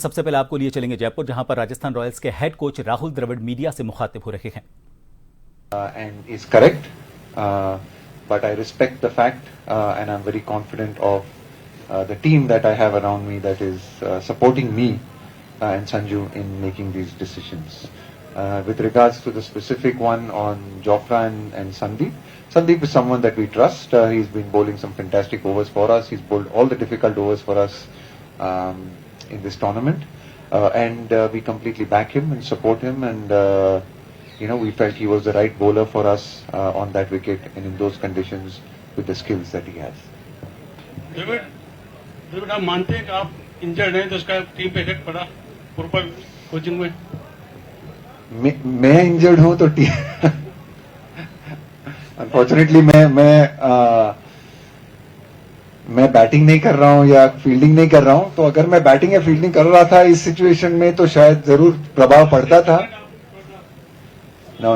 सबसे पहले आपको लिए चलेंगे जयपुर, जहां पर राजस्थान रॉयल्स के head coach Rahul Dravid media से मुखातिब हो रहे हैं। And is correct, but I respect the fact, and I'm very confident of the team that I have around me that is supporting me and Sanju in making these decisions. With regards to the specific one on Jofra and Sandeep is someone that we trust. He's been bowling some fantastic overs for us. He's bowled all the difficult overs for us in this tournament, and we completely back him and support him, and we felt he was the right bowler for us on that wicket and in those conditions with the skills that he has. David, आप मानते हैं कि आप injured हैं तो उसका team पे effect पड़ा प्रॉपर कोचिंग में? मैं इंजर्ड हूं तो टीम अनफॉर्चुनेटली मैं बैटिंग नहीं कर रहा हूं या फील्डिंग नहीं कर रहा हूं, तो अगर मैं बैटिंग या फील्डिंग कर रहा था इस सिचुएशन में तो शायद जरूर प्रभाव पड़ता था. No,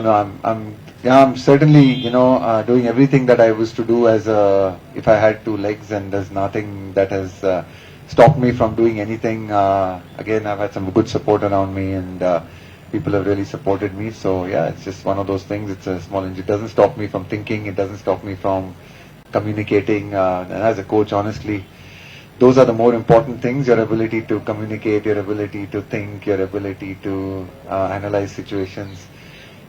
I'm certainly, doing everything that I was to do if I had two legs, and there's nothing that has stopped me from doing anything. Again, I've had some good support around me, and people have really supported me. So yeah, it's just one of those things. It's a small injury. It doesn't stop me from thinking. It doesn't stop me from communicating. And as a coach, honestly, those are the more important things: your ability to communicate, your ability to think, your ability to analyze situations.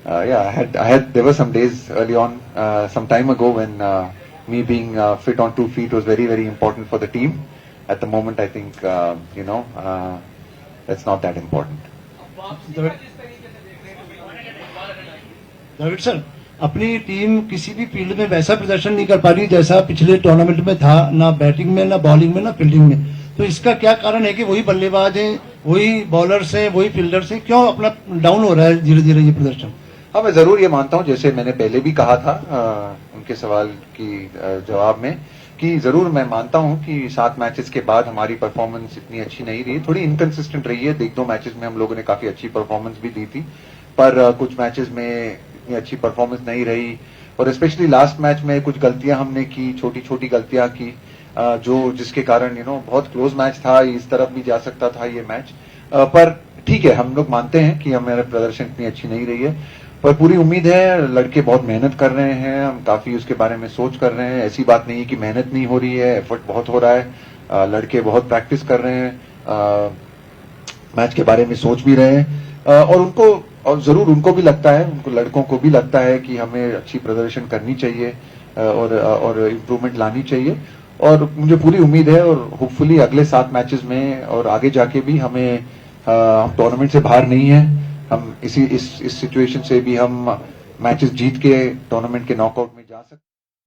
There were some days early on, some time ago, when me being fit on 2 feet was very, very important for the team. At the moment, I think, that's not that important. Dravid sir, अपनी team किसी भी field में वैसा प्रदर्शन नहीं कर पा रही जैसा पिछले टूर्नामेंट में था, ना बैटिंग में, ना बॉलिंग में, ना फील्डिंग में. तो इसका क्या कारण है कि वही बल्लेबाज हैं, वही बॉलर्स हैं, वही फील्डर्स हैं, क्यों अपना डाउन हो रहा है धीरे धीरे ये प्रदर्शन? हाँ, मैं जरूर ये मानता हूँ, जैसे मैंने पहले भी कहा था उनके सवाल की जवाब में, कि जरूर मैं मानता हूँ कि 7 मैचेस के बाद हमारी परफॉर्मेंस इतनी अच्छी नहीं रही, थोड़ी इनकंसिस्टेंट रही है. 1-2 मैचेस में हम लोगों ने काफी अच्छी परफॉर्मेंस भी दी थी, पर कुछ मैचेस में इतनी अच्छी परफॉर्मेंस नहीं रही, और स्पेशली लास्ट मैच में कुछ गलतियां हमने की, छोटी छोटी गलतियां की, जिसके कारण बहुत क्लोज मैच था, इस तरफ भी जा सकता था ये मैच. पर ठीक है, हम लोग मानते हैं कि हमारा प्रदर्शन इतनी अच्छी नहीं रही है, पर पूरी उम्मीद है. लड़के बहुत मेहनत कर रहे हैं, हम काफी उसके बारे में सोच कर रहे हैं. ऐसी बात नहीं है कि मेहनत नहीं हो रही है, एफर्ट बहुत हो रहा है. लड़के बहुत प्रैक्टिस कर रहे हैं, मैच के बारे में सोच भी रहे हैं, और जरूर उनको भी लगता है, उनको लड़कों को भी लगता है कि हमें अच्छी प्रदर्शन करनी चाहिए और इम्प्रूवमेंट लानी चाहिए. और मुझे पूरी उम्मीद है, और होपफुली अगले 7 मैचेस में और आगे जाके भी हम टूर्नामेंट से बाहर नहीं है. हम इस सिचुएशन से भी हम मैचेस जीत के टूर्नामेंट के नॉकआउट में जा सकते हैं.